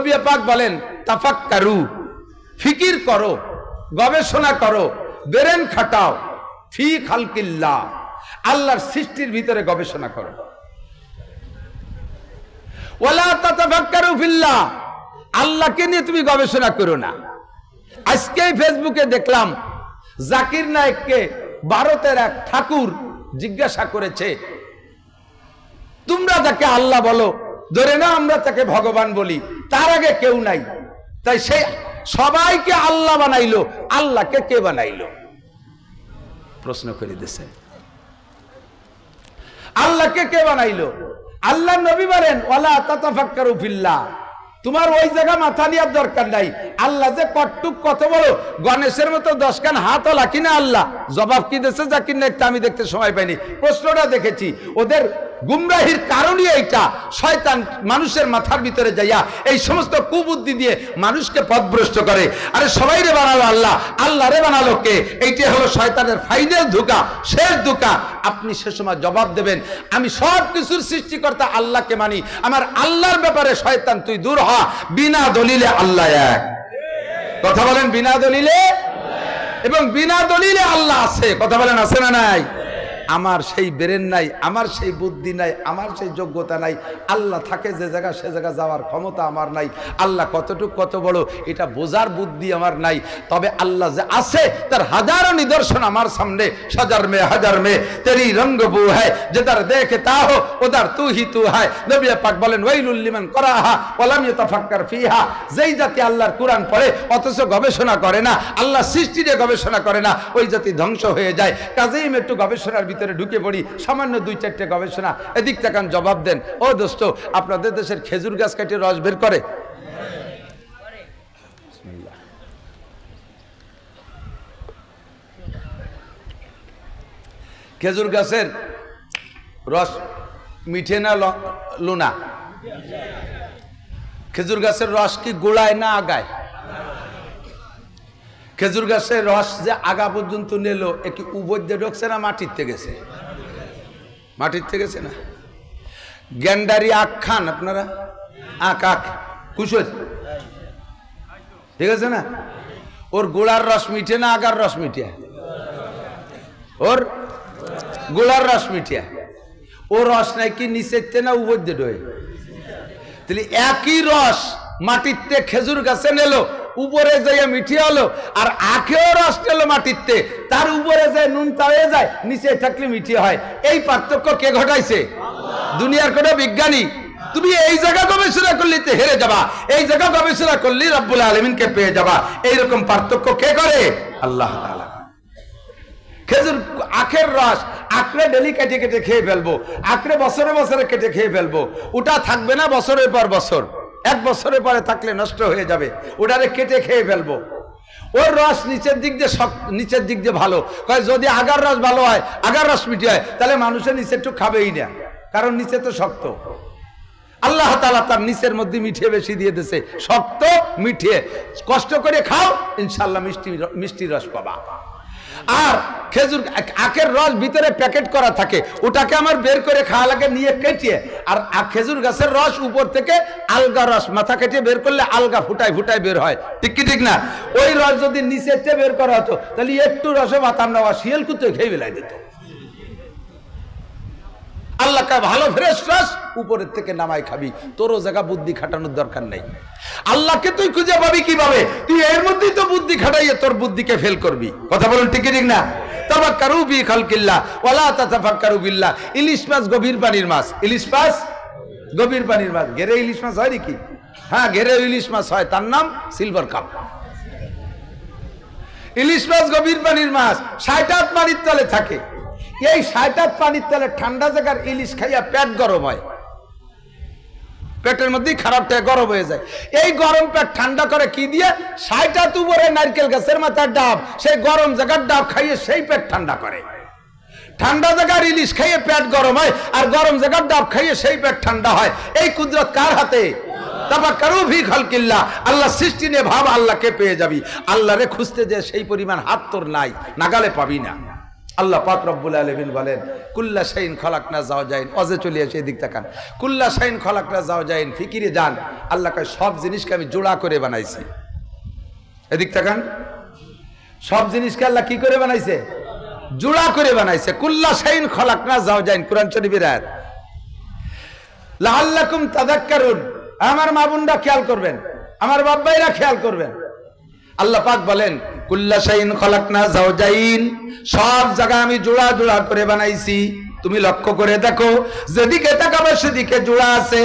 নবী পাক বলেন তাফাক্কারু, ফিকির করো, গবেষণা করো, ব্রেন খাটাও, ফি খালকিল্লাহ, আল্লাহর সৃষ্টির ভিতরে গবেষণা করো। ওয়ালা তাতাফাক্কারু ফিল্লাহ, আল্লাহকে নিয়ে তুমি গবেষণা করো না। আজকেই ফেসবুকে দেখলাম জাকির নায়েককে ভারতের এক ঠাকুর জিজ্ঞাসা করেছে, তোমরা যাকে আল্লাহ বলো, ধরে না আমরা তাকে ভগবান বলি, তার আগে কেউ নাই, তাই সে সবাইকে আল্লাহ বানাইলো, আল্লাহকে কে বানাইলো? প্রশ্ন করে দিয়েছে, আল্লাহকে কে বানাইলো? আল্লাহ নবী বলেন ওয়ালা তাতাফাক্কারু ফিল্লাহ, তোমার ওই জায়গা মাথা নেওয়ার দরকার নাই। আল্লাহ যে কটটুক কত বড়, গণেশের মতো 10 কান হাত লাকি না আল্লাহ? জবাব কি দিয়েছে জাকির নায়েক? আমি দেখতে সময় পাইনি, প্রশ্নটা দেখেছি। ওদের গুমরাহির কারণই এইটা, শয়তান মানুষের মাথার ভিতরে যাইয়া এই সমস্ত কুবুদ্ধি দিয়ে মানুষকে পথভ্রষ্ট করে। আরে সবাই রে বানালো আল্লাহ, আল্লাহ রে বানালো কে? এইটাই হলো শয়তানের ফাইনাল ধোঁকা, শেষ ধোঁকা। আপনি সে সময় জবাব দেবেন, আমি সব কিছুর সৃষ্টিকর্তা আল্লাহকে মানি, আমার আল্লাহর ব্যাপারে শয়তান তুই দূর হ। বিনা দলিলে আল্লাহ এক। কথা বলেন বিনা দলিলে, এবং বিনা দলিলে আল্লাহ আছে। কথা বলেন আছে না নাই? আমার সেই ব্রেন নাই, আমার সেই বুদ্ধি নাই, আমার সেই যোগ্যতা নাই। আল্লাহ থাকে যে জায়গা, সে জায়গা যাওয়ার ক্ষমতা আমার নাই। আল্লাহ কতটুক কত বড় এটা বোঝার বুদ্ধি আমার নাই। তবে আল্লাহ যে আছে তার হাজারো নিদর্শন আমার সামনে। সজার মে হাজার মে তেরি রঙ্গ বু হ্যায়, যেদার দেখে তা হো ওদার তু হি তু হয়। নবী পাক বলেন ওয়াইলুল লিমান করাহা ওয়া লাম ইয়াতাফাক্কার ফিহা, যেই জাতি আল্লাহর কোরআন পড়ে অথচ গবেষণা করে না, আল্লাহ সৃষ্টি নিয়ে গবেষণা করে না, ওই জাতি ধ্বংস হয়ে যায়। কাজেই একটু গবেষণার ভিতরে ঢুকে পড়ি, সামান্য 2-4টে গবেষণা, এদিক থেকে জবাব দেন। ও দোস্ত, আপনাদের দেশের খেজুর গাছ কেটে রস বের করে? খেজুর গাছের রস মিঠে না লুনা? খেজুর গাছের রস কি গোড়ায় না আগায়? খেজুর গাছের রস যে আগা পর্যন্ত নিল, একটু উপর দিয়ে ঢুকছে না মাটির থেকে গেছে? মাটির থেকে গেছে না? গ্যান্ডারি আখ খান আপনারা? আখ কুশল, ঠিক আছে না? ওর গোড়ার রস মিঠে না আগার রস মিঠিয়া? ওর গোড়ার রস মিঠিয়া। ও রস নাকি নিচেতে না উপর দিয়ে ঢোকে? তাহলে একই রস মাটিতে খেজুর গাছে নিল, উপরে যাইয়া মিঠি হলো, আর আখেও রস নিল মাটিতে, তার উপরে যায় নুন তাড়িয়ে যায়, নিচে থাকলে মিঠি হয়। এই পার্থক্য কে ঘটাইছে? দুনিয়ার কোনো বিজ্ঞানী। তুমি এই জায়গা গবেষণা করলে তো হেরে যাবা, এই জায়গা গবেষণা করলে রব্বুল আলামিনকে পেয়ে যাবা। এইরকম পার্থক্য কে করে? আল্লাহ তাআলা। খেজুর আখের রস আখড়ে ডেলি কেটে কেটে খেয়ে ফেলবো, আখড়ে বছরে বছরে কেটে খেয়ে ফেলবো, ওটা থাকবে না বছরের পর বছর, 1 বছরের পরে থাকলে নষ্ট হয়ে যাবে, ওটারে কেটে খেয়ে ফেলবো। ওর রস নিচের দিক দিয়ে নিচের দিক দিয়ে ভালো, যদি আগার রস ভালো হয়, আগার রস মিঠে হয়, তাহলে মানুষের নিচে একটু খাবেই না, কারণ নিচে তো শক্ত। আল্লাহ তাআলা তার নিচের মধ্যে মিঠিয়ে বেশি দিয়ে দিয়েছে, শক্ত মিঠিয়ে। কষ্ট করে খাও, ইনশাল্লাহ মিষ্টি রস পাবা। আর খেজুর আখের রস ভিতরে প্যাকেট করা থাকে, ওটাকে আমার বের করে খাওয়া লাগে নিয়ে কেটিয়ে। আর খেজুর গাছের রস উপর থেকে আলগা রস মাথা কেটে বের করলে আলগা ফুটায় ফুটায় বের হয়, ঠিক কি ঠিক না? ওই রস যদি নিচেতে বের করা হতো, তাহলে একটু রসে বাতাম নেওয়া শিয়াল কুত্তে খেয়ে বেলাই দিত। আল্লাহ কা ভালো ফ্রেশ রস উপরের থেকে নামাই খাবি, তোরও জায়গা বুদ্ধি খাটানোর দরকার নেই। আল্লাহকে তুই খুঁজে পাবি কিভাবে? তুই এর মধ্যেই তো বুদ্ধি খাটাইয়ে তোর বুদ্ধিকে ফেল করবি। কথা বলুন ঠিক ঠিক না? তাফাক্কারু ফি খালকিল্লাহ ওয়ালা তাতাফাক্কারু বিল্লাহ। ইলিশ মাছ গভীর পানির মাছ, ইলিশ মাছ গভীর পানির মাছ। ঘেরে ইলিশ মাছ হয় নাকি? হ্যাঁ, ঘেরে ইলিশ মাছ হয়, তার নাম সিলভার কাপ। ইলিশ মাছ গভীর পানির মাছ, 60 হাত পানির তলে থাকে। এই 60 হাত পানির তলে ঠান্ডা জায়গার ইলিশ খাইয়া পেট গরম হয়, পেটের মধ্যেই খারাপটা গরম হয়ে যায়। এই গরম পেট ঠান্ডা করে কি দিয়ে? 60 হাত উপরে নারকেল গাছের মাথার ডাব, সেই গরম জায়গার ডাব খাইয়ে সেই পেট ঠান্ডা করে। ঠান্ডা জায়গার ইলিশ খাইয়ে পেট গরম হয়, আর গরম জায়গার ডাব খাইয়ে সেই পেট ঠান্ডা হয়। এই কুদরত কার হাতে? তাফাক্কারু ফি খালকিল্লাহ। আল্লাহ সৃষ্টি নিয়ে ভাব, আল্লাহকে পেয়ে যাবি। আল্লাহরে খুঁজতে যে সেই পরিমাণ হাত তোর নাই, নাগালে পাবি না। আল্লাহ পাক রব্বুল আলামিন বলেন কুল্লা শাইন খলাকনা যাওজাইন, অজে চলে আসে এদিক তাকান, কুল্লা শাইন খলাকনা যাওজাইন, ফিকিরে যান, আল্লাহ কয় সব জিনিসকে আমি জোড়া করে বানাইছি। এদিক তাকান, সব জিনিসকে আল্লাহ কি করে বানাইছে? জোড়া করে বানাইছে। কুল্লা শাইন খলাকনা যাওজাইন, কুরআন শরীফের আয়াত। লাআল্লাকুম তাযাক্কারুন, আমার মা বোনরা খেয়াল করবেন, আমার বাপ ভাইরা খেয়াল করবেন। আল্লাহ পাক বলেন কুল্লা শাইন খলাকনা যাওজাইন, সব জায়গা আমি জোড়া জোড়া করে বানাইছি। তুমি লক্ষ্য করে দেখো, যেদিকে তাকাবে সেদিকে জোড়া আছে।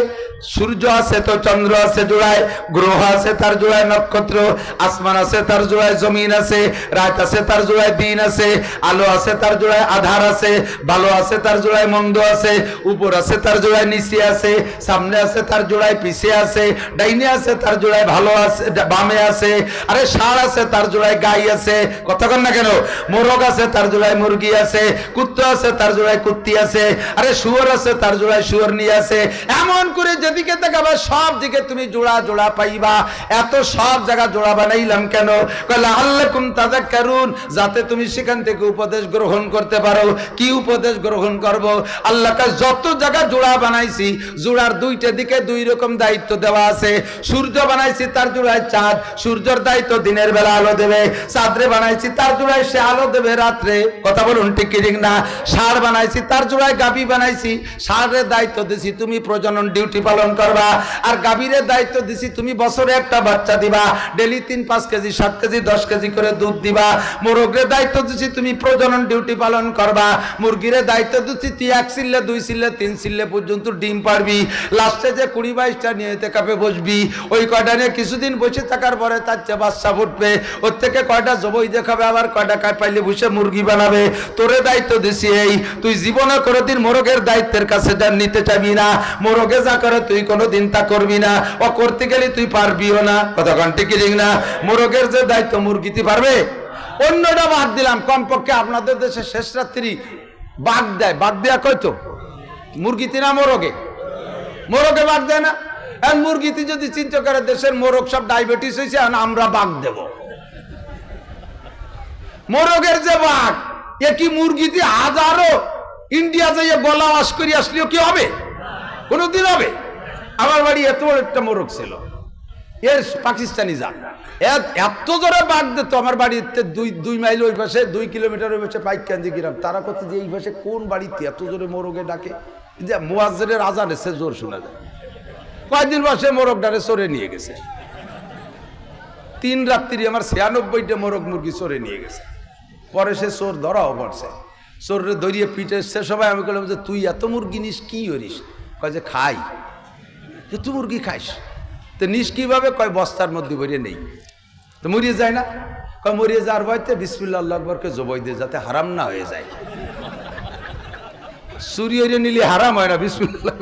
সূর্য আছে তো চন্দ্র আছে জোড়ায়, গ্রহ আছে তার জোড়ায় নক্ষত্র, আসমান আছে তার জোড়ায় জমিন আছে, রাত আছে তার জোড়ায় দিন আছে, আলো আছে তার জোড়ায় আধার আছে, ভালো আছে তার জোড়ায় মন্দ আছে, উপর আছে তার জোড়ায় নিচে আছে, সামনে আছে তার জোড়ায় পিছে আছে, ডাইনে আছে তার জোড়ায় ভালো আছে বামে আছে, আরে ষাঁড় আছে তার জোড়ায় গাই আছে, কথা কন না কেন, মোরগ আছে তার জোড়ায় মুরগি আছে, কুত্তা আছে তার জোড়ায় কুত্তি আছে, আরে শুয়োর আছে তার জোড়ায় শুয়োর নিয়ে আছে। এমন করে যেদিকে তাকাবে সব দিকে তুমি জোড়া জোড়া পাইবা। এত সব জায়গা জোড়া বানাইলাম কেন? লাআল্লাকুম তাযাক্কারুন, যাতে তুমি সেখান থেকে উপদেশ গ্রহণ করতে পারো। কি উপদেশ গ্রহণ করব? আল্লাহকে যত জায়গা জোড়া বানাইছি, জোড়ার দুইটা দিকে দুই রকম দায়িত্ব দেওয়া আছে। সূর্য বানাইছি তার জোড়ায় চাঁদ, সূর্যের দায়িত্ব দিনের বেলা আলো দেবে। চাঁদরে বানাইছি তার জোড়ায় সে আলো দেবে রাত্রে, কথা বলুন ঠিক কি ঠিক না? ষাঁড় বানাইছি তার জোড়ায় গাভী বানাইছি, ষাঁড়ের দায়িত্ব দিছি তুমি প্রজনন ডিউটি পালন করবা, আর গাভীরের দায়িত্ব দিছি তুমি বছরে একটা বাচ্চা দিবা, ডেলি 3-5 কেজি 7 কেজি 10 কেজি করে দুধ দিবা। মোরগের দায়িত্ব দিছি তুমি প্রজনন ডিউটি পালন করবা। মুরগির দায়িত্ব দিছি তুই 1 চিল্লে 2 চিল্লে 3 চিল্লে পর্যন্ত ডিম পারবি। লাস্টে যে 20-22টা নিয়ে কাপে বসবি, ওই কয়টা নিয়ে কিছুদিন বসে থাকার পরে তার চেয়ে বাচ্চা ফুটবে, ওর থেকে কয়টা জবই দেখাবে, আবার কয়টা কাঠ পাইলে বসে মুরগি বানাবে। তোরে দায়িত্ব দিছি এই, তুই জীবনে কোনোদিন মোরগের দায়িত্বের কাছে যা নিতে চাবি না। মোরগে যা করে তুই কোনোদিন তা করবি না, ও করতে গেলে তুই পারবিও না, কথা কন ঠিক ঠিক না? মোরগের যে দায়িত্ব মুরগিতে পারবে? অন্যটা বাদ দিলাম, কমপক্ষে আপনাদের দেশে শেষ রাত্রি বাঘ দেয়, বাঘ দেয়া কয়তো মুরগিতে না মোরগে? মোরগে বাঘ দেয় না? আর মুরগিতে যদি চিন্তা করে দেশের মোরগ সব ডায়াবেটিস হয়েছে, আমরা বাঘ দেব। মোরগের যে বাঘ, এ কি মুরগিতে হাজারো ইন্ডিয়া যাইয়ে গলা ওয়াশ করে আসলেও কি হবে? কোনদিন হবে? আমার বাড়ি এত বড় একটা মোরগ ছিল, এর পাকিস্তানি জাত, এত জোরে বাঘ দিত। আমার বাড়িতে 2 মাইল ওই পাশে, 2 কিলোমিটার ওই পাশে পাইকান্দি গ্রাম, তারা কত যে এই পাশে কোন বাড়িতে এত জোরে মোরগে ডাকে যে মুয়াজ্জিনের আজান এসে জোর শোনা যায়। কয়েকদিন বসে মোরগ ডারে চোরে নিয়ে গেছে, 3 রাত্রি আমার 96টা মোরগ মুরগি চোরে নিয়ে গেছে। পরে সে চোর ধরাও পড়ছে, চোরে ধরিয়ে পিটে সে সবাই। আমি বললাম যে তুই এত মুরগি নিস কি করিস? কয় যে খাই। তুই মুরগি খাইস তো নিস কিভাবে? কয় বস্তার মধ্যে ভরে নেই তো মরিয়ে যায় না? কয় মরিয়ে যাওয়ার ভয়তে বিসমিল্লাহ আল্লাহু আকবারকে জবাই দিয়ে যাতে হারাম না হয়ে যায়। চুরি হইরে নিলে হারাম হয় না, বিসমিল্লাহ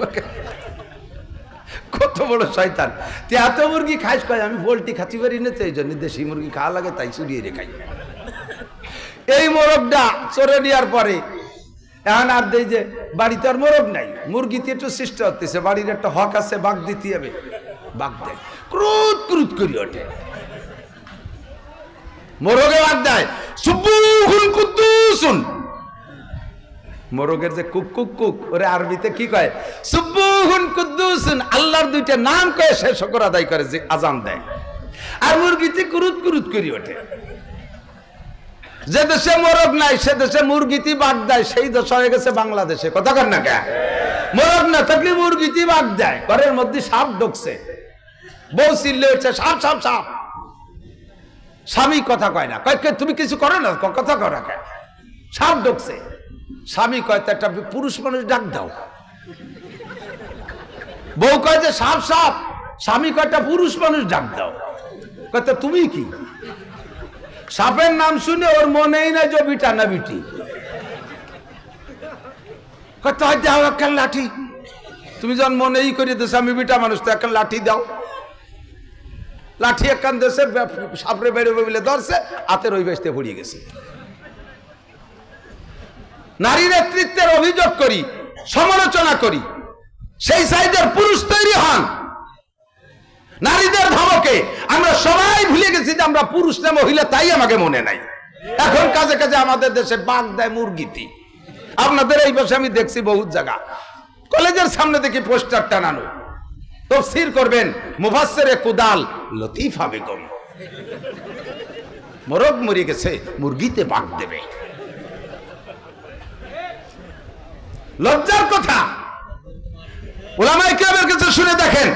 কত বড় শয়তান। তুই এত মুরগি খাইস? কয় আমি পোল্ট্রি খাচ্ছি পারি না, তো এই জন্য দেশি মুরগি খাওয়া লাগে, তাই চুরি হইরে খাই। এই মোরগটা চোরে নেওয়ার পরে এখন আর দেই যে বাড়িতে আর মোরগ নাই, মুরগিতে একটু সৃষ্টি হতেছে, বাড়ির একটা হক আছে, বাঘ দিতে হবে, বাঘ দেয়, ক্রুত ক্রুত করি ওঠে, মোরগে বাঘ দেয়, সুবুহুন কুদ্দুসুন। মোরগের যে কুক কুক কুক, ওরে আরবিতে কি কয়? সুবুহুন কুদ্দুসুন। আল্লাহর 2টা নাম কয়ে সে শুকর আদায় করে, যে আজান দেয়। আর মুরগিতে কুরুত কুরুত করি ওঠে। যে দেশে মোরগ নাই সে দেশে মুরগিতে বাঘ দেয়, সেই দেশ হয়ে গেছে বাংলাদেশে, কথা কর না কে? মোরগ না থাকলে মুরগিতে বাঘ দেয়। ঘরের মধ্যে সাপ ঢুকছে, বউ চিল্লে উঠছে সাপ সাপ সাপ, স্বামী কথা কয় না, কয় তুমি কিছু করো না, কথা কর না কে? সাপ ঢুকছে, স্বামী কয় তো একটা পুরুষ মানুষ ডাক দাও। বউ কয় যে সাপ সাপ, স্বামী কয় একটা পুরুষ মানুষ ডাক দাও। কয় তো তুমি কি? সাপের নাম শুনে ওর মনেই না যে বিটা না বিটি। কত দাও একটা লাঠি, তুমি যখন মনেই করে দেশে আমি বিটা মানুষ, তো একটা লাঠি দাও। লাঠি একখান দেশে সাপড়ে বেরোবে বলে ধরছে, হাতের ওই বেসতে পড়িয়ে গেছে। নারী নেতৃত্বের অভিযোগ করি, সমালোচনা করি, সেই সাইজের পুরুষ তৈরি হন। নারীদের ধমকে আমরা সবাই ভুলে গেছি যে আমরা পুরুষ না মহিলা, তাই আমাকে মনে নাই। এখন কাজে কাজে আমাদের দেশে বাঘ দেয় মুরগিতে। আপনাদের এই পাশে আমি দেখছি বহুত জায়গা, কলেজের সামনে দেখি পোস্টার টানানো, তাফসীর করবেন মুফাসসিরে কুদাল লতিফা বেগম, মোরগ মরে গেছে মুরগিতে বাঘ দেবে। লজ্জার কথা। উলামায়ে কেরামের কাছে শুনে দেখেন,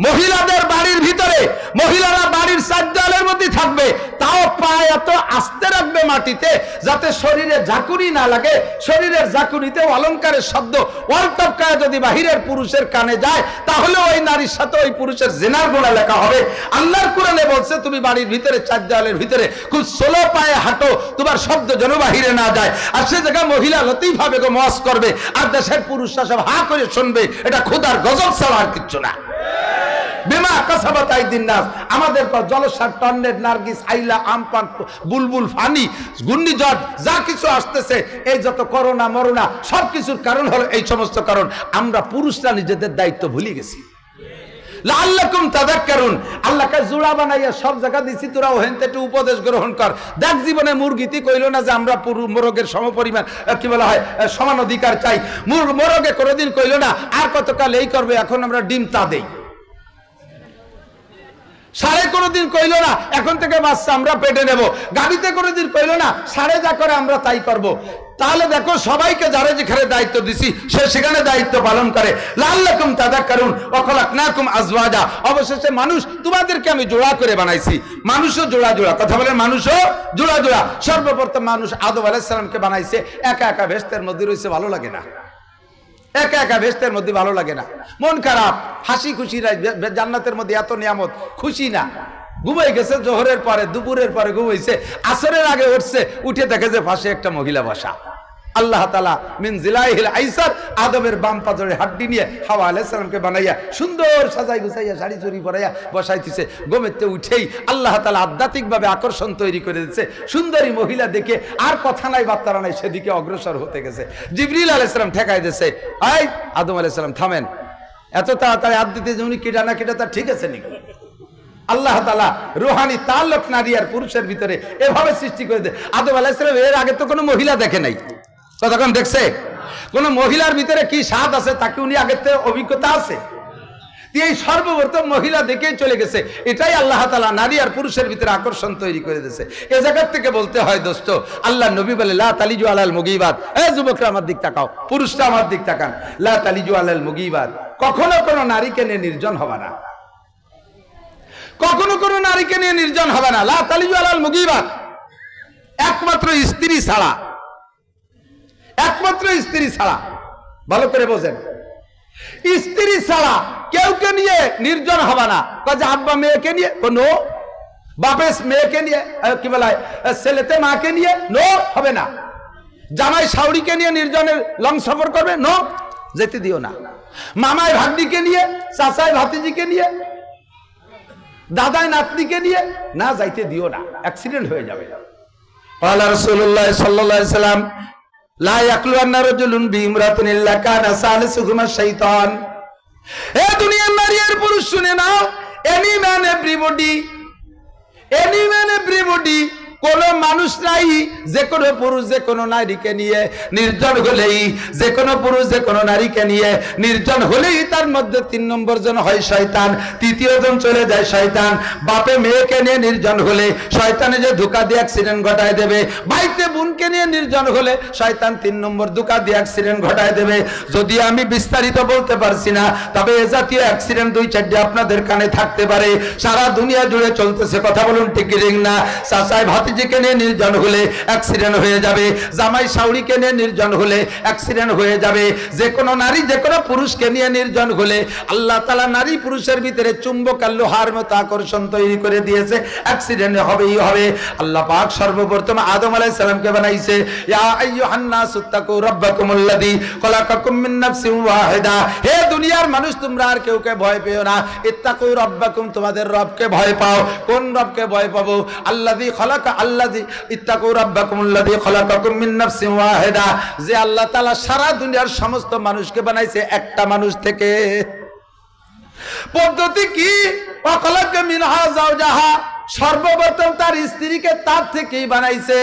মহিলাদের বাড়ির ভিতরে, মহিলারা বাড়ির চার দেওয়ালের মধ্যে থাকবে, তাও পা এত আস্তে রাখবে মাটিতে যাতে শরীরে ঝাঁকুনি না লাগে। শরীরের ঝাঁকুনিতে অলংকারের শব্দ ওয়ালটপকায় যদি বাহিরের পুরুষের কানে যায়, তাহলে ওই নারীর সাথে ওই পুরুষের জিনার গুনাহ লেখা হবে। আল্লাহর কোরআনে বলছে তুমি বাড়ির ভিতরে চার দেওয়ালের ভিতরে খুব স্লো পায়ে হাঁটো, তোমার শব্দ যেন বাহিরে না যায়। আর সে জায়গায় মহিলা লতিফা বেগম ওয়াজ করবে, আর দেশের পুরুষরা সব হা করে শুনবে। এটা খোদার গজব ছাড়া আর কিচ্ছু না। বিমা কাসাবাত আইদিন নাস, আমাদের পর জলসার টর্নেড, নার্গিস, আইলা, আমপান, বুলবুল, ফানি, ঘূর্ণিঝড় যা কিছু আসতেছে, এই যত করোনা মরোনা সব কিছুর কারণ হলো এই সমস্ত কারণ। আমরা পুরুষরা নিজেদের দায়িত্ব ভুলে গেছি। লাআল্লাকুম তাযাক্কারুন, আল্লাহকে জোড়া বানাইয়া সব জায়গা দিছি, তোরা ওহেন থেকে উপদেশ গ্রহণ কর। দেখ জীবনে মুরগিতে কইল না যে আমরা মোরগের সমপরিমাণ কি বলা হয় সমান অধিকার চাই। মোরগে কোনোদিন কইল না আর কতকাল এই করবে, এখন আমরা ডিম তা দেই। সাড়ে কোনোদিন কইল না এখন থেকে বাচ্চা আমরা পেটে নেব। গাড়িতে কোনোদিন কইল না সাড়ে যা করে আমরা তাই করব। তাহলে দেখো সবাইকে যারা যেখানে দায়িত্ব দিছি সে সেখানে দায়িত্ব পালন করে। লাআল্লাকুম তাযাক্কারুন ওয়া খালাকনাকুম আজওয়াজা, অবশেষে মানুষ তোমাদেরকে আমি জোড়া করে বানাইছি। মানুষও জোড়া জোড়া, কথা বলেন, মানুষও জোড়া জোড়া। সর্বপ্রথম মানুষ আদম আলাইহিস সালামকে বানাইছে একা একা, ভেস্তের মধ্যে রয়েছে, ভালো লাগে না। একা একা ভেস্তের মধ্যে ভালো লাগে না, মন খারাপ। হাসি খুশি জান্নাতের মধ্যে এত নিয়ামত, খুশি না। ঘুমাই গেছে জোহরের পরে, দুপুরের পরে ঘুমাইছে, আসরের আগে উঠছে, উঠে দেখে যে পাশে একটা মহিলা বসা। আল্লাহ তাআলা মিন জিলাইহিল আইসার, আদমের বাম পাজরে হাড্ডি নিয়ে হাওয়া আলাইহিস সালামকে বানাইয়া সুন্দর সাজাই গুছাইয়া শাড়ি চুরি পরাইয়া বসাইতেছে। ঘুমেতে উঠেই আল্লাহ তাআলা আধ্যাত্মিকভাবে আকর্ষণ তৈরি করে দিচ্ছে। সুন্দরী মহিলা দেখে আর কথা নাই বার্তা নাই, সেদিকে অগ্রসর হতে গেছে। জিবরিল আলাইহিস সালাম ঠেকাই দিয়েছে, এই আদম আলাইহিস সালাম থামেন, এত তাড়াতাড়ি হাত দিতে উনি কিটা না কিটা তার ঠিক আছে নাকি? আল্লাহ তাআলা রুহানি তাল্লুক নারী আর পুরুষের ভিতরে এভাবে সৃষ্টি করে দেয়। আদম আলাইহিস সালাম এর আগে তো কোনো মহিলা দেখে নাই, তখন দেখছে কোন মহিলার ভিতরে কি স্বাদ আছে তাকে উনি আগের থেকে অভিজ্ঞতা আছে। এই সর্বপ্রথম মহিলা দেখেই চলে গেছে। এটাই আল্লাহ তাআলা নারী আর পুরুষের ভিতরে আকর্ষণ তৈরি করে দিয়েছে। এ জায়গা থেকে বলতে হয় দোস্ত, আল্লাহ নবী বলে লা তালিজু আলাল মুগীবাত, এই যুবকরা আমার দিক তাকাও, পুরুষরা আমার দিক তাকান, লা তালিজু আলাল মুগীবাত, কখনো কোনো নারীকে নিয়ে নির্জন হবে না, কখনো কোনো নারীকে নিয়ে নির্জন হবে না। লা তালিজু আলাল মুগীবাত, একমাত্র স্ত্রী ছাড়া, একমাত্র স্ত্রী ছাড়া। ভালো করে বোঝেন, স্ত্রী ছাড়া কেউকে নিয়ে নির্জন হবে না। কাজে আব্বা মেয়েকে নিয়ে নো, বাপে মেয়েকে নিয়ে কি বলা হয় ছেলেতে মাকে নিয়ে নো হবে না। জামাই শাওড়িকে নিয়ে নির্জনের লং সফর করবে, নো, যেতে দিও না। মামায় ভাগ্নিকে নিয়ে, চাচায় ভাতিজিকে নিয়ে, দাদায় নাতনিকে নিয়ে না যাইতে দিও না, অ্যাক্সিডেন্ট হয়ে যাবে। আল্লাহ রাসূলুল্লাহ সাল্লাল্লাহু আলাইহি সাল্লাম লা ইয়াকলুন্না রাজুলুন বিইমরাতিন ইল্লা কানা সালিসুহুমা শাইতান। এ দুনিয়ার নারী আর পুরুষ শুনে নাও, any man everybody, any man everybody, কোন মানুষ নাই যে কোনো পুরুষ যে কোনো নারীকে নিয়ে নির্জন হলেই, যে কোনো পুরুষ যে কোনো নারীকে নিয়ে নির্জন হলেই তার মধ্যে 3 নম্বর জন হয় শয়তান, তৃতীয় জন চলে যায় শয়তান। বাপে মেয়েকে নিয়ে নির্জন হলে শয়তানে যে ধোঁকা দিয়ে অ্যাক্সিডেন্ট ঘটায় দেবে, ভাইতে বোনকে নিয়ে নির্জন হলে শয়তান 3 নম্বর ধোঁকা দিয়ে অ্যাক্সিডেন্ট ঘটায় দেবে। যদি আমি বিস্তারিত বলতে পারছি না, তবে এ জাতীয় অ্যাক্সিডেন্ট 2-4টি আপনাদের কানে থাকতে পারে, সারা দুনিয়া জুড়ে চলতেছে। কথা বলুন ঠিক কি না? চাচাই ভাতিজিকে নিয়ে নির্জন হলে অ্যাক্সিডেন্ট হয়ে যাবে, জামাই শাওড়িকে নিয়ে নির্জন হলে অ্যাক্সিডেন্ট হয়ে যাবে। যে কোনো নারী যে কোনো পুরুষকে নিয়ে নির্জন হলে আল্লাহ তাআলা নারী পুরুষের ভিতরে চুম্বক আর লোহার মতো আকর্ষণ তৈরি করে দিয়েছে, অ্যাক্সিডেন্ট হবেই হবে। আল্লাহ পাক সর্বপ্রথম আদম আলাইহিস সালামকে বানাইছে, ইয়া আইয়ুহান নাসু তাকু রাব্বাকুমুল্লাযী খলাকাকুম মিন নাফসিন ওয়াহিদা। হে দুনিয়ার মানুষ, তোমরা আর কেউকে ভয় পেও না, ইত্তাকু রাব্বাকুম, তোমাদের রবকে ভয় পাও। কোন রবকে ভয় পাবো? আল্লাযী খলাকা, আল্লাযী ইত্তাকু রাব্বাকুমুল্লাযী খলাকাকুম মিন নাফসিন ওয়াহিদা, যে আল্লাহ তাআলা সারা দুনিয়ার সমস্ত মানুষকে বানাইছে একটা মানুষ থেকে। পদ্ধতি কি? ওয়াখালাকা মিনহা যাওজাহা, সর্বপ্রথম তার স্ত্রীকে তার থেকেই বানাইছে।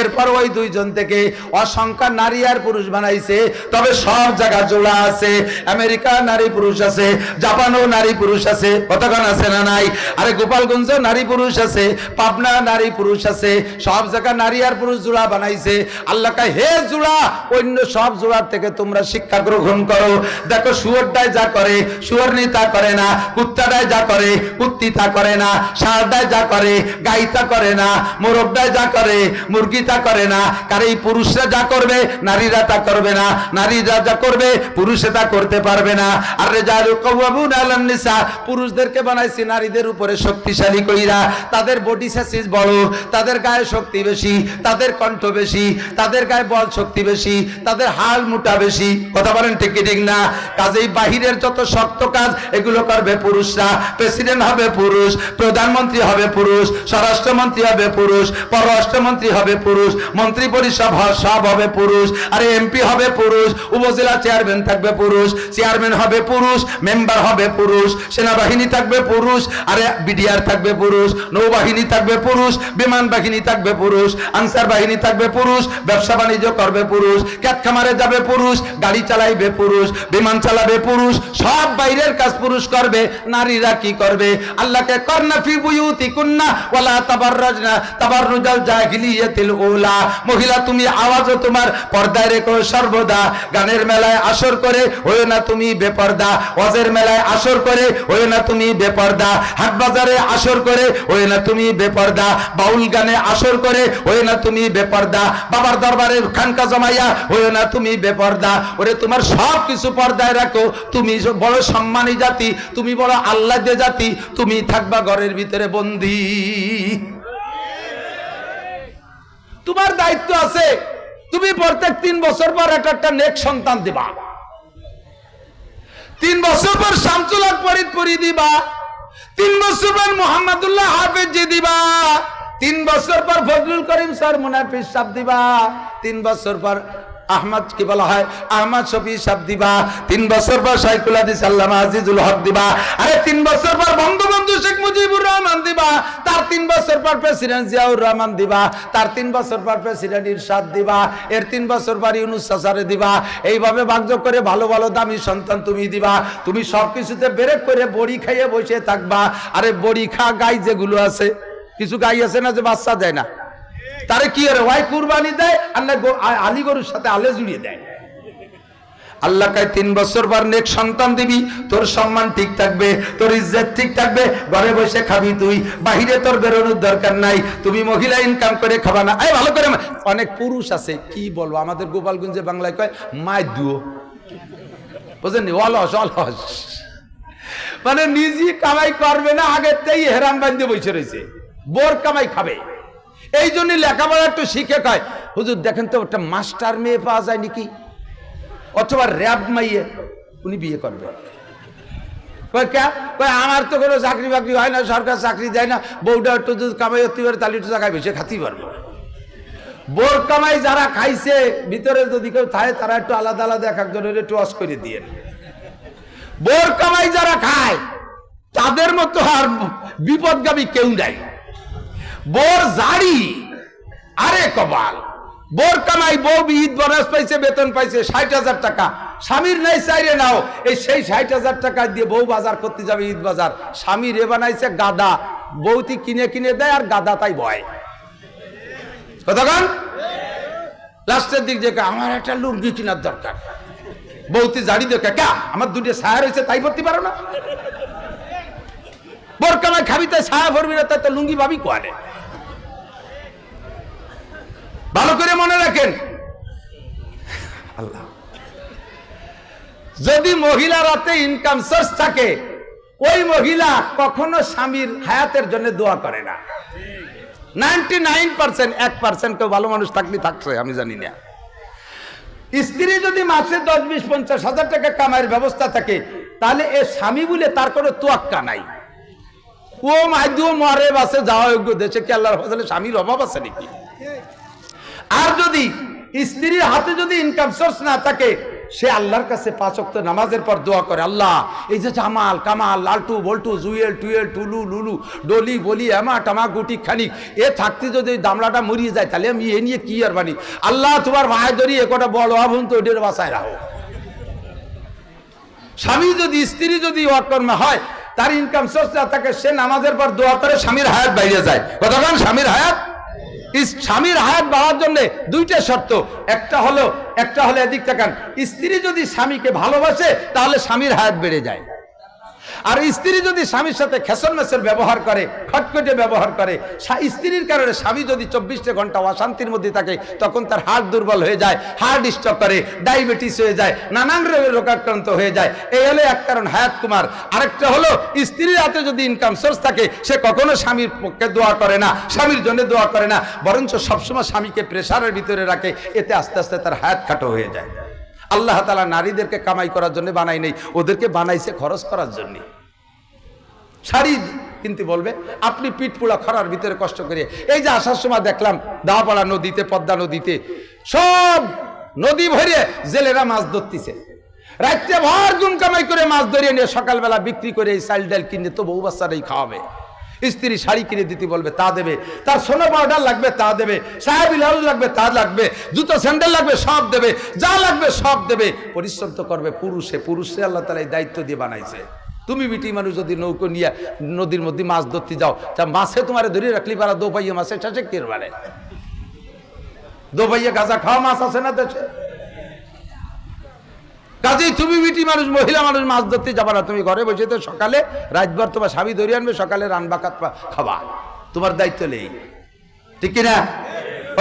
এরপর ওই দুইজন থেকে অসংখ্য নারী আর পুরুষ বানাইছে। তবে সব জায়গা জোড়া আছে। আমেরিকা নারী পুরুষ আছে, জাপানও নারী পুরুষ আছে, কতক্ষণ আছে না নাই? আরে গোপালগঞ্জ নারী পুরুষ আছে, পাবনা নারী পুরুষ আছে, সব জায়গা নারী আর পুরুষ জোড়া বানাইছে। আল্লাহ কয় হে জোড়া, অন্য সব জোড়ার থেকে তোমরা শিক্ষা গ্রহণ করো। দেখো শুয়োরটাই যা করে শুয়োরনি তা করে না, কুত্তাটাই যা করে কুত্তি তা করে না, ষাঁড়টাই যা করে গাইতা করে না, মোরগটাই যা করে মুরগি তা করে না। কারণ এই পুরুষরা যা করবে নারীরা তা করবে না, নারীরা যা করবে পুরুষে তা করতে পারবে না। আর রিজালু কাওয়ামুনা আলান নিসা, পুরুষদেরকে বানাইছি নারীদের উপরে শক্তিশালী কইরা। তাদের বডি সাইজ বড়, তাদের গায়ে শক্তি বেশি, তাদের কণ্ঠ বেশি, তাদের গায়ে বল শক্তি বেশি, তাদের হাড় মোটা বেশি। কথা বলেন ঠিক কি ঠিক না? কাজেই বাহিরের যত শক্ত কাজ এগুলো করবে পুরুষরা। প্রেসিডেন্ট হবে পুরুষ, প্রধানমন্ত্রী হবে পুরুষ, স্বরাষ্ট্রমন্ত্রী হবে পুরুষ, পররাষ্ট্রমন্ত্রী হবে পুরুষ, মন্ত্রী পরিষদ সব হবে পুরুষ, আরে এমপি হবে পুরুষ, উপজেলা চেয়ারম্যান থাকবে পুরুষ, চেয়ারম্যান হবে পুরুষ, মেম্বার হবে পুরুষ, সেনাবাহিনী থাকবে পুরুষ, আরে বিডিআর থাকবে পুরুষ, নৌবাহিনী থাকবে পুরুষ, বিমান বাহিনী থাকবে পুরুষ, আনসার বাহিনী থাকবে পুরুষ, ব্যবসা বাণিজ্য করবে পুরুষ, ক্যাট খামারে যাবে পুরুষ, গাড়ি চালাইবে পুরুষ, বিমান চালাবে পুরুষ, সব বাইরের কাজ পুরুষ করবে। নারীরা কি করবে? আল্লাহকে করনা ফি বুয়ুতিকুন্না ওয়ালা তাবাররাজনা তাবাররুজাল জাহিলিয়াতিল উলা, মহিলা তুমি আওয়াজও তোমার পর্দায় রেখো সর্বদা। গানের মেলায় আসর করে হইও না তুমি বেপর্দা, ওয়াজের মেলায় আসর করে হইও না তুমি বেপর্দা, হাট বাজারে আসর করে হইও না তুমি বেপর্দা, বাউল গানে আসর করে হইও না তুমি বেপর্দা, বাবার দরবারে খানকা জমাইয়া হইও না তুমি বেপর্দা। ওরে তোমার সব কিছু পর্দায় রাখো, তুমি বড় সম্মানী জাতি, তুমি বড় আল্লাহ দে জাতি, তুমি থাকবা ঘরের ভিতরে বন্দী। তোমার দায়িত্ব আছে, তুমি প্রত্যেক 3 বছর পর একটা নেক সন্তান দিবা, 3 বছর পর শামসুল হক ফরিদ পড়ি দিবা, 3 বছর পর মোহাম্মদুল্লাহ হাফেজ জি দিবা, 3 বছর পর ফজলুল করিম স্যার মুনাফিস সাহেব দিবা, 3 বছর পর আহমদ কি বলা হয় আহমদ শফি সাহেব দিবা, 3 বছর পর শাইখুল হাদিস আল্লামা আজিজুল হক দিবা, আরে 3 বছর পর বঙ্গবন্ধু শেখ মুজিবুর রহমান দিবা, তার 3 বছর পর প্রেসিডেন্ট জিয়াউর রহমান দিবা, তার 3 বছর পর প্রেসিডেন্ট ইরশাদ দিবা, এর 3 বছর পর ইউনূস চাচারে দিবা। এইভাবে ভাগযোগ করে ভালো ভালো দামি সন্তান তুমি দিবা। তুমি সবকিছুতে ব্রেক করে বড়ি খাইয়ে বসে থাকবা। আরে বড়ি খা গাই যেগুলো আছে, কিছু গাই আছে না যে বাচ্চা দেয় না, তারে কি করে ওই কুরবানি দেয় আর না আলী গরুর সাথে আলে জুড়িয়ে দেয়। আল্লাহ কয় 3 বছর পর নেক সন্তান দিবি, তোর সম্মান ঠিক থাকবে, তোর ইজ্জত ঠিক থাকবে, ঘরে বসে খাবি তুই, বাহিরে তোর বেরোনোর দরকার নাই, তুমি মহিলা ইনকাম করে খাবা না। এই ভালো করে, অনেক পুরুষ আছে কি বলবো, আমাদের গোপালগঞ্জে বাংলায় কয় মাই দুও, বুঝেননি, অলস অলস, মানে নিজে কামাই করবে না, আগেরটাই হেরাম বান্ধে বসে রয়েছে, বোর কামাই খাবে। এই জন্য লেখাপড়া একটু শিখে কয় হুজুর দেখেন তো একটা মাস্টার মেয়ে পাওয়া যায় নাকি, অথবা র্যাব মাইয়ে, উনি বিয়ে করবে। আমার তো কোনো চাকরি বাকরি হয় না, সরকার চাকরি দেয় না, বউটা একটু যদি কামাই হতে পারে তাহলে একটু জায়গায় বেশি খাতেই পারবো। বোর কামাই যারা খাইছে ভিতরে যদি কেউ থাকে তারা একটু আলাদা আলাদা এক একজনের একটু অস করে দিয়ে। বোর কামাই যারা খায় তাদের মতো আর বিপদগামী কেউ নাই। বোর জাড়ি, আরে কবাল, বোর কামাই, বউ ঈদ বোনাস পাইছে, বেতন পাইছে 60,000 টাকা, স্বামীর নাই চাইরে নাও, এই সেই 60,000 টাকা দিয়ে বউ বাজার করতে যাবে ঈদ বাজার, স্বামী রে বানাইছে গাদা, বউতি কিনে কিনে দেয় আর গাদা তাই ভয়। কতক্ষণ লাস্টের দিক যে আমার একটা লুঙ্গি কেনার দরকার, বউতি জাড়ি দেখে কা আমার দুটো ছায়া রয়েছে তাই পড়তে পারো না, বোর কামাই খাবি তাই ছায়া ভরবি না, তাই তো লুঙ্গি ভাবি কোয়ালে। ভালো করে মনে রাখেন, আল্লাহ যদি মহিলা রাতে ইনকাম সোর্স থাকে, ওই মহিলা কখনো স্বামীর হায়াতের জন্য দোয়া করে না। 99%, 1% কেউ ভালো মানুষ থাকলে থাকছে আমি জানি না। স্ত্রী যদি মাসে 10, 20, 50 হাজার টাকা কামাইয়ের ব্যবস্থা থাকে, তাহলে এ স্বামী বলে তার কোনো তোয়াক্কা নাই। ও মাইদুও মরে বাসে যাওয়া যোগ্য দেশে কি আল্লাহর ফজলে স্বামীর অভাব আছে নাকি? আর যদি স্ত্রীর হাতে যদি ইনকাম সোর্স না থাকে, সে আল্লাহর কাছে 5 ওয়াক্ত নামাজের পর দোয়া করে, আল্লাহ এই যে জামাল কামাল লালটু বল্টু জুয়েল টুয়েল টুলু লুলু ডলি বলি এমা টামা গুটি খানিক এ থাকতে যদি দামলাটা মরিয়ে যায় তাহলে আমি এ নিয়ে কি আর বানি, আল্লাহ তোমার ভাই ধরি এ কটা বড় আবুন তো ওদের বাসায় রাখো। স্বামী যদি স্ত্রী যদি অকর্মে হয়, তার ইনকাম সোর্স না থাকে, সে নামাজের পর দোয়া করে স্বামীর হায়াত বাইরে যায়। কতক্ষণ স্বামীর হায়াত, স্বামীর হায়াত বাড়ার জন্য 2টা শর্ত, একটা হলো এদিক তাকান, স্ত্রী যদি স্বামীকে ভালোবাসে তাহলে স্বামীর হায়াত বেড়ে যায়। আর স্ত্রী যদি স্বামীর সাথে খেসর মেসর ব্যবহার করে, খটখটে ব্যবহার করে, স্ত্রীর কারণে স্বামী যদি 24 ঘন্টা অশান্তির মধ্যে থাকে, তখন তার হার্ট দুর্বল হয়ে যায়, হার্ট স্ট্রোক করে, ডায়াবেটিস হয়ে যায়, নানান রোগাক্রান্ত হয়ে যায়। এই হলো এক কারণ হায়াত কুমার। আরেকটা হলো স্ত্রীর হাতে যদি ইনকাম সোর্স থাকে, সে কখনো স্বামীর পক্ষে দোয়া করে না, স্বামীর জন্য দোয়া করে না, বরঞ্চ সবসময় স্বামীকে প্রেসারের ভিতরে রাখে। এতে আস্তে আস্তে তার হায়াত খাটো হয়ে যায়। আল্লাহ তাআলা নারীদেরকে কামাই করার জন্য বানাই নেই, ওদেরকে বানাইছে খরচ করার জন্য। শাড়ি কিনতে বলবে, আপনি পিঠ পোড়া খরার ভিতরে কষ্ট করে, এই যে আসার সময় দেখলাম দাওয়াপাড়া নদীতে, পদ্মা নদীতে সব নদী ভরে জেলেরা মাছ ধরতেছে, রাত্রে ভর গুম কামাই করে মাছ ধরিয়ে নিয়ে সকালবেলা বিক্রি করে এই চাল ডাল কিনে তো বউ বাচ্চারাই খাওয়াবে। স্ত্রী শাড়ি কিনে দিতে বলবে, তা দেবে, তার সোনা পাউডার লাগবে তা দেবে, সাহেব লাল লাগবে তা লাগবে, জুতো স্যান্ডেল লাগবে সব দেবে, যা লাগবে সব দেবে। পরিশ্রম তো করবে পুরুষে আল্লাহ তাআলা এই দায়িত্ব দিয়ে বানাইছে। তুমি বিটি মানুষ যদি নৌকো নিয়ে নদীর মধ্যে মাছ ধরতে যাও, তা মাছে তোমার ধরে রাখলি পারা, দোপাইয়া মাছে চাষে কে মানে দোপাইয়া গাঁজা খাওয়া মাছ আছে না দেশে। কাজেই তুমি বিটি মানুষ, মহিলা মানুষ মাছ ধরতে যাবা না, তুমি ঘরে বসে তো সকালে রাতভর তোমার স্বামী ধরে আনবে, সকালে রান্না খাবা, তোমার দায়িত্ব নেই, ঠিক কিনা?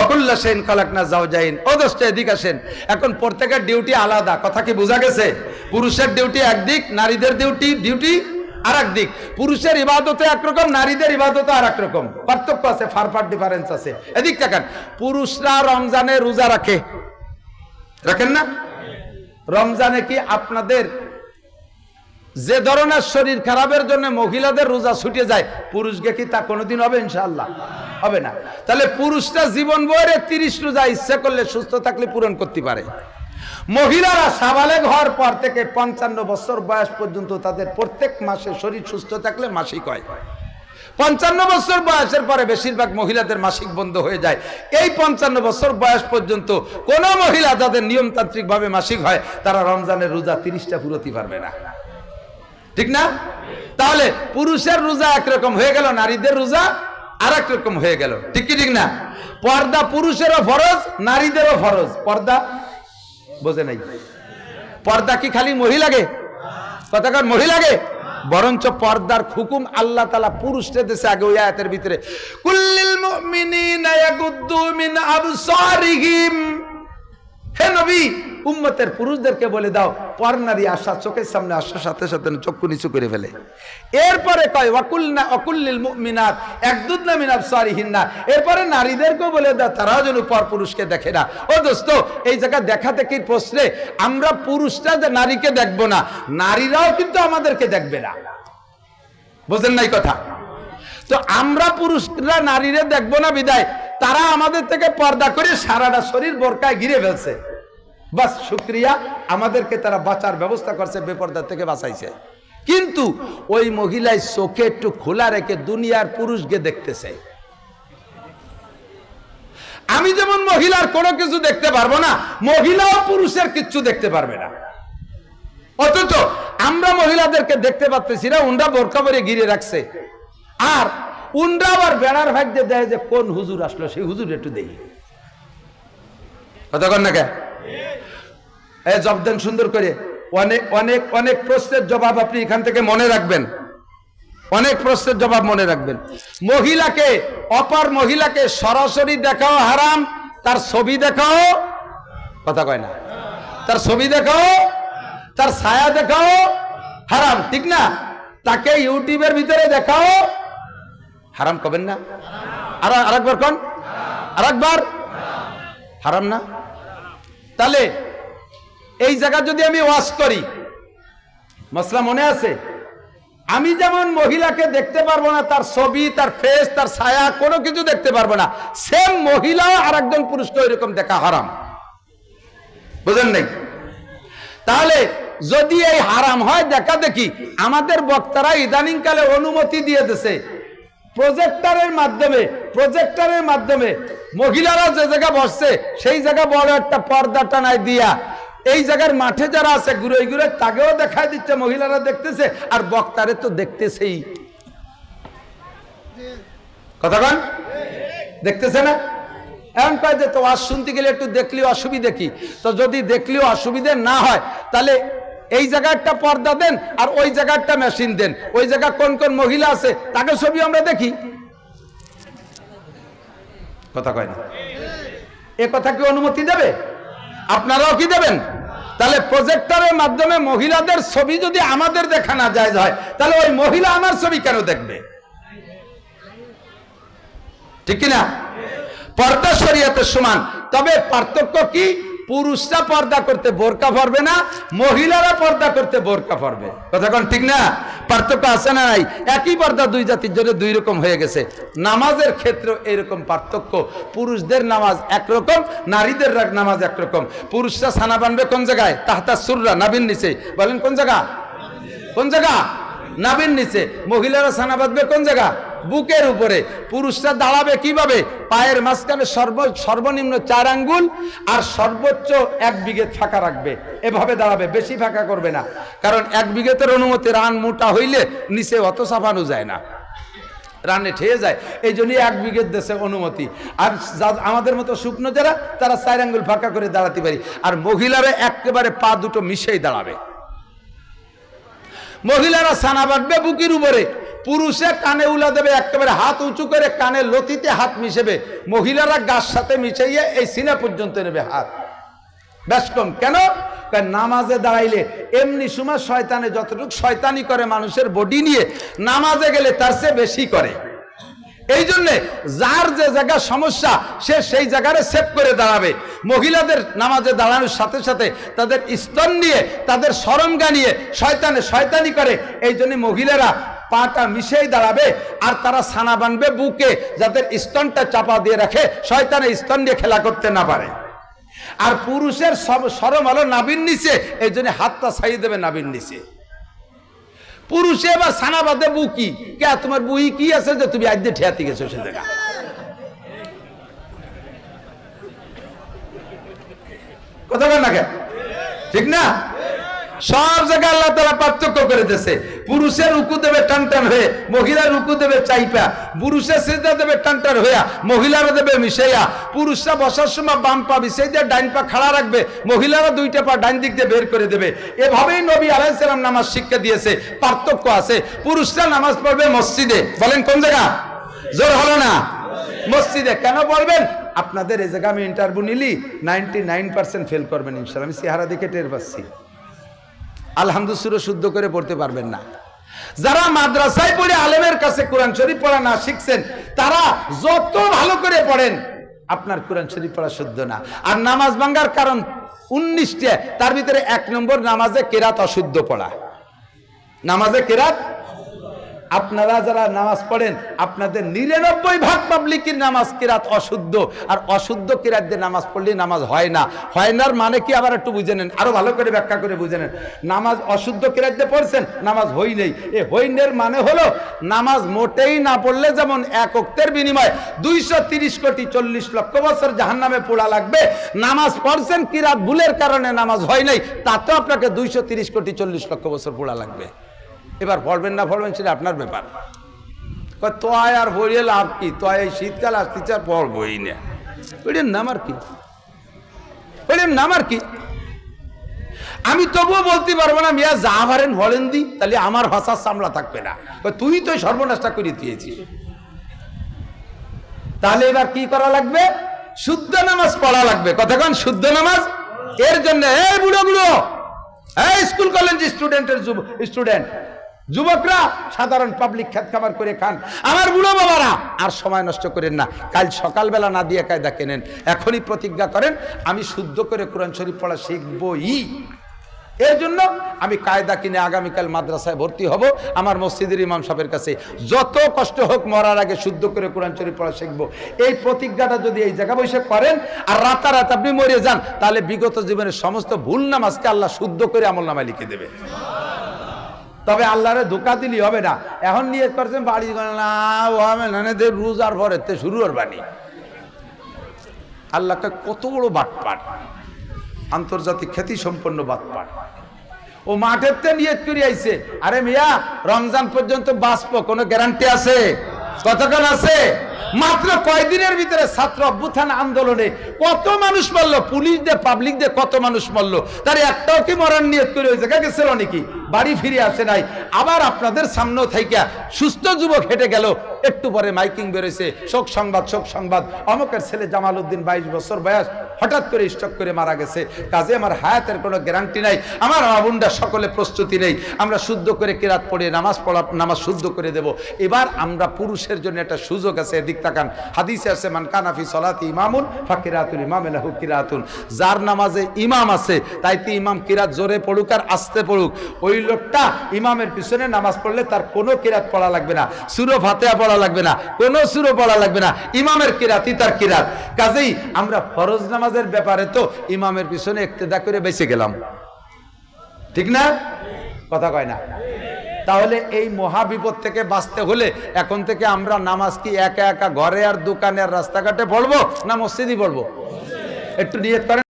অকুল্লা সেন খালাকনা যাওজাইন। ও দোস্ত এদিকে আসেন, এখন প্রত্যেকের ডিউটি আলাদা, কথা কি বোঝা গেছে? পুরুষের ডিউটি একদিক, নারীদের ডিউটি আর একদিক। পুরুষের ইবাদতে একরকম, নারীদের ইবাদতে আর এক রকম, পার্থক্য আছে, ফার ডিফারেন্স আছে। এদিক দেখেন, পুরুষরা রমজানে রোজা রাখেন না? রমজানে কি আপনাদের যে ধরনের শরীর খারাপের জন্য মহিলাদের রোজা ছুটে যায়, পুরুষকে কি তা কোনোদিন হবে? ইনশাআল্লাহ হবে না। তাহলে পুরুষরা জীবন ভরে 30 রোজা ইচ্ছা করলে সুস্থ থাকলে পূরণ করতে পারে। মহিলারা সাবালেগ হওয়ার পর থেকে 55 বছর বয়স পর্যন্ত তাদের প্রত্যেক মাসে শরীর সুস্থ থাকলে মাসিক হয়। 55 বছর বয়সের পরে বেশিরভাগ মহিলাদের মাসিক বন্ধ হয়ে যায়। এই 55 বছর বয়স পর্যন্ত কোন মহিলা যাদের নিয়মতান্ত্রিক ভাবে মাসিক হয়, তারা রমজানের রোজা 30টা পুরোতে পারবে না, ঠিক না? তাহলে পুরুষের রোজা একরকম হয়ে গেল, নারীদের রোজা আর এক রকম হয়ে গেল, ঠিক কি ঠিক না? পর্দা পুরুষেরও ফরজ, নারীদেরও ফরজ। পর্দা বোঝে নাই? পর্দা কি খালি মহিলাকে? কথাকার মহিলাকে? বরঞ্চ পর্দার হুকুম আল্লাহ তাআলা পুরুষদের দেশে আগে ওই আয়াতের ভিতরে, কুল্লিল মুমিনিনা ইয়াগুদ্দু মিন আবসারিহিম। হে নবী, উম্মতের পুরুষদেরকে বলে দাও, পর নারী আসা চোখের সামনে আসার সাথে সাথে চক্ষু নিচু করে ফেলে। এরপরে কয় ওয়াকুল্লিল মুমিনাত ইয়াগুদ্দুনা মিন আবসারিহিন্না। এরপরে নারীদেরকেও বলে দাও, তারাও যেন পর পুরুষকে দেখে না। ও দোস্ত, এই জায়গা দেখা দেখির প্রশ্নে আমরা পুরুষরা যে নারীকে দেখবো না, নারীরাও কিন্তু আমাদেরকে দেখবে না। বুঝেন নাই কথা? তো আমরা পুরুষরা নারীরা দেখবো না বিদায় তারা আমাদের থেকে পর্দা করে সারাটা শরীর বোরকায় ঘিরে ফেলছে। বাস শুকরিয়া, আমাদেরকে তারা বাঁচার ব্যবস্থা করছে, বেপর্দা থেকে বাঁচাইছে। কিন্তু ওই মহিলাই চোখে একটু খোলা রেখে দুনিয়ার পুরুষকে দেখতেছে। আমি যেমন মহিলার কোনো কিছু দেখতে পারবো না, মহিলাও পুরুষের কিচ্ছু দেখতে পারবে না। অথচ আমরা মহিলাদেরকে দেখতে পাচ্ছি না, উন্ডা বোরকা পরে ঘিরে রাখছে। আর উন্ডা আবার বেড়ার ভাগ্যে দেয় যে কোন হুজুর আসলো, সেই হুজুর একটু দেখি। কতক্ষণ না কে জব দেন সুন্দর করে। অনেক অনেক অনেক প্রশ্নের জবাব আপনি এখান থেকে মনে রাখবেন, অনেক প্রশ্নের জবাব মনে রাখবেন। মহিলাকে, অপর মহিলাকে সরাসরি দেখাও হারাম, তার ছবি দেখাও, কথা কয় না, তার ছবি দেখাও, তার ছায়া দেখাও হারাম, ঠিক না? তাকে ইউটিউবের ভিতরে দেখাও হারাম, কবেন না? আরেকবার কোন, আরেকবার হারাম না? তাহলে এই জায়গা যদি আমি ওয়াজ করি, মসলা মনে আছে? আমি যেমন মহিলাকে দেখতে পারবো না, তার ছবি, তার ফেস, তার ছায়া, কোনো কিছু দেখতে পারবো না, সেম মহিলা আর একজন পুরুষকে ওইরকম দেখা হারাম। বুঝেন নাই? তাহলে যদি এই হারাম হয় দেখা দেখি, আমাদের বক্তারা ইদানিং কালে অনুমতি দিয়ে দিয়েছে প্রজেক্টরের মাধ্যমে মহিলারা যে জায়গা বসছে সেই জায়গা বড় একটা পর্দা টানায় দিয়া এই জায়গার মাঠে যারা আছে ঘুরে ঘুরে তাকেও দেখায় দিচ্ছে, মহিলারা দেখতেছে আর বক্তারে তো দেখতেছেই। কথাগণ দেখতেছে না? এমন কয় যে তো ওয়াজ শুনতে গেলে একটু দেখলি অসুবিধা কি? তো যদি দেখলিও অসুবিধে না হয় তাহলে এই জায়গাটা পর্দা দেন আর ওই জায়গাটা মেশিন দেন, ওই জায়গা কোন কোন মহিলা আছে তাকে ছবি আমরা দেখি। কথা কয় না? এ কথা কি অনুমতি দেবে? আপনারাও কি দেবেন? তাহলে প্রজেক্টরের মাধ্যমে মহিলাদের ছবি যদি আমাদের দেখা না যায় তাহলে ওই মহিলা আমার ছবি কেন দেখবে? ঠিক কিনা? পর্দা শরীয়তের সমান, তবে পার্থক্য কি? পুরুষরা পর্দা করতে বোরকা পরবে না, মহিলারা পর্দা করতে বোরকা পরবে। কথা কোন ঠিক না? পার্থক্য আছে না নাই? একই পর্দা দুই জাতির জন্য দুই রকম হয়ে গেছে। নামাজের ক্ষেত্রে এরকম পার্থক্য, পুরুষদের নামাজ একরকম, নারীদের নামাজ একরকম। পুরুষরা ছানা বানবে কোন জায়গায়? তাহতা সুররা, নাভির নিচে। বলেন কোন জায়গা? কোন জায়গা? নাভির নিচে। মহিলারা ছানা বাঁধবে কোন জায়গা? বুকের উপরে। পুরুষরা দাঁড়াবে কিভাবে? পায়ের মাঝখানে সর্বনিম্ন 4 আঙ্গুল আর সর্বোচ্চ 1 বিঘত ফাঁকা রাখবে, এভাবে দাঁড়াবে, বেশি ফাঁকা করবে না। কারণ 1 বিঘতের অনুমতি, রান মোটা হইলে নিচে অত চাপানো যায় না, রানে ঠেয়ে যায়, এই জন্যই 1 বিঘত দেশে অনুমতি। আর আমাদের মতো শুকনো যারা, তারা 4 আঙ্গুল ফাঁকা করে দাঁড়াতে পারি। আর মহিলারা একেবারে পা দুটো মিশেই দাঁড়াবে। মহিলারা ছানা বাঁধবে বুকের উপরে, পুরুষে কানে উলা দেবে, একেবারে হাত উঁচু করে কানে লতিতে হাত মিশেবে। মহিলারা গাছ সাথে মিশাইয়ে এই সিনা পর্যন্ত নেবে হাত, বেশ কম। কেন? নামাজে দাঁড়াইলে এমনি সময় শয়তানে যতটুকু শয়তানি করে মানুষের বডি নিয়ে, নামাজে গেলে তার চেয়ে বেশি করে। এই জন্যে যার যে জায়গা সমস্যা সে সেই জায়গায় সেভ করে দাঁড়াবে। মহিলাদের নামাজে দাঁড়ানোর সাথে সাথে তাদের স্তন নিয়ে, তাদের সরঙ্গা নিয়ে শয়তানি করে। এই জন্য মহিলারা পাটা মিশেই দাঁড়াবে আর তারা ছানা বানবে বুকে, যাদের স্তনটা চাপা দিয়ে রাখে, শয়তানের স্তন দিয়ে খেলা করতে না পারে। আর পুরুষের সরম হলো নাভির নিচে, এই জন্য হাতটা ছাইয়ে দেবে নাভির নিচে। পুরুষে বা ছানা বাঁধে বুকি, কে তোমার বুই কি আছে যে তুমি আজ দিয়ে ঠেয়াতে গেছো সে জায়গা? কথা বল না, ঠিক না? সব জায়গায় আল্লাহ তাআলা পার্থক্য করে দিয়েছে। পুরুষের রুকু দেবে টান টান হয়ে, মহিলার রুকু দেবে চাইপা। পুরুষের সিজদা দেবে টান টান হইয়া, মহিলারা দেবে মিশাইয়া। পুরুষরা বসার সময় বাম পা বিছাই দিয়ে ডাইন পা খাড়া রাখবে, মহিলারা 2টা পা ডাইন দিক দিয়ে বের করে দেবে। এভাবেই নবী আলাইহিস সালাম নামাজ শিক্ষা দিয়েছে। পার্থক্য আছে। পুরুষরা নামাজ পড়বে মসজিদে। বলেন কোন জায়গা? জোর হলো না? মসজিদে। কেন বলবেন? আপনাদের এই জায়গা আমি ইন্টারভিউ নিলি 99% ফেল করবেন ইনশাআল্লাহ। আমি চেহারা দেখে টের পাচ্ছি। আলহামদুলিল্লাহ শুদ্ধ করে পড়তে পারবেন না। যারা মাদ্রাসায় পড়ে আলেমের কাছে কোরআন শরীফ পড়া না শিখছেন, তারা যত ভালো করে পড়েন আপনার কোরআন শরীফ পড়া শুদ্ধ না। আর নামাজ ভাঙ্গার কারণ 19টা, তার ভিতরে 1 নম্বর নামাজে কেরাত অশুদ্ধ পড়া। নামাজে কেরাত, আপনারা যারা নামাজ পড়েন আপনাদের 99% পাবলিকের নামাজ কেরাত অশুদ্ধ। আর অশুদ্ধ কেরাত দিয়ে নামাজ পড়লে নামাজ হয় না। হয় নার মানে কি আবার একটু বুঝে নেন, আরো ভালো করে ব্যাখ্যা করে বুঝে নেন। নামাজ অশুদ্ধ কেরাত দিয়ে পড়ছেন, নামাজ হই নেই। এ হইনের মানে হলো নামাজ মোটেই না পড়লে যেমন 1 ওয়াক্তের বিনিময়ে 230 কোটি 40 লক্ষ বছর জাহান্নামে পোড়া লাগবে, নামাজ পড়ছেন কিরাত ভুলের কারণে নামাজ হয় নাই, তাতেও আপনাকে 230 কোটি 40 লক্ষ বছর পোড়া লাগবে। এবার পড়বেন না পড়বেন সেটা আপনার ব্যাপার। তয় আর পড়িয়ে লাভ কি? তয় এই শীতকাল আসতেছে আর পড়বই না। ওইটার নাম আর কি? ওইটার নাম আর কি? আমি তবুও বলতে পারবো না মিয়া যা পারেন বলেন দি, তাহলে আমার ভাষার সামলা থাকবে না। তুই তো সর্বনাশটা করে দিয়েছিস। তাহলে এবার কি করা লাগবে? শুদ্ধ নামাজ পড়া লাগবে। কতক্ষণ শুদ্ধ নামাজ? এর জন্য এই বুড়ো বুড়ো, এই স্কুল কলেজ স্টুডেন্ট যুবকরা, সাধারণ পাবলিক খেত খাবার করে খান, আমার বুড়ো বাবারা আর সময় নষ্ট করেন না। কাল সকালবেলা না দিয়ে কায়দা কেনেন, এখনই প্রতিজ্ঞা করেন আমি শুদ্ধ করে কোরআন শরীফ পড়া শিখবই। এর জন্য আমি কায়দা কিনে আগামীকাল মাদ্রাসায় ভর্তি হব, আমার মসজিদের ইমাম সাহেবের কাছে যত কষ্ট হোক মরার আগে শুদ্ধ করে কোরআন শরীফ পড়া শিখবো। এই প্রতিজ্ঞাটা যদি এই জায়গা বসে করেন আর রাতারাত আপনি মরে যান, তাহলে বিগত জীবনের সমস্ত ভুল নামাজকে আল্লাহ শুদ্ধ করে আমল নামায় লিখে দেবে। তবে আল্লাহরে ধোঁকা দিলি হবে না। এখন নিয়ত করছেন বাড়ি না রোজার পরে শুরু আর বাণী। আল্লাহকে কত বড় বাটপাট, আন্তর্জাতিক খ্যাতি সম্পন্ন বাটপাট। ও মাঠের তে নিয়ত করে আইছে, আরে মিয়া রমজান পর্যন্ত বাঁচবো, কোনো গ্যারান্টি আছে? কতক্ষণ আছে? মাত্র কয়দিনের ভিতরে ছাত্র অভ্যুত্থান আন্দোলনে কত মানুষ মরল, পুলিশ দিয়ে পাবলিক দিয়ে কত মানুষ মরল, তার একটাও কি মরার নিয়ত করে ওই জায়গায় গেছিল নাকি? বাড়ি ফিরে আসে নাই। আবার আপনাদের সামনে থাইকা সুস্থ যুবক হেঁটে গেল, একটু পরে মাইকিং বেরোইছে, শোক সংবাদ, শোক সংবাদ, অমুকের ছেলে জামাল উদ্দিন 22 বছর বয়স হঠাৎ করে স্ট্রোক করে মারা গেছে। কাজে আমার হায়াতের কোনো গ্যারান্টি নাই, আমার আবুন্ডা সকলে প্রস্তুতি নেই। আমরা শুদ্ধ করে কিরাত পড়ে নামাজ শুদ্ধ করে দেব। এবার আমরা পুরুষের জন্য একটা সুযোগ আছে, এদিক তাকান। হাদিসে আছে মান কানাফি সলাতি ইমামুন ফাকিরাতুল ইমাম লাহু কিরাতুন, যার নামাজে ইমাম আছে তাইতে ইমাম কিরাত জোরে পড়ুক আর আস্তে পড়ুক, ওই লোকটা ইমামের পিছনে নামাজ পড়লে তার কোনো কিরাত পড়া লাগবে না, সূরা ফাতিহা পড়া লাগবে না, কোনো সূরা পড়া লাগবে না, ইমামের কিরাতই তার কিরাত। কাজেই আমরা ফরজ নামাজের ব্যাপারে তো ইমামের পিছনে ইক্তেদা করে বেঁচে গেলাম, ঠিক না? কথা কয় না? তাহলে এই মহা বিপদ থেকে বাঁচতে হলে এখন থেকে আমরা নামাজ কি একা একা ঘরে আর দোকানে আর রাস্তাঘাটে পড়বো না মসজিদই পড়বো? একটু নিয়ত করেন।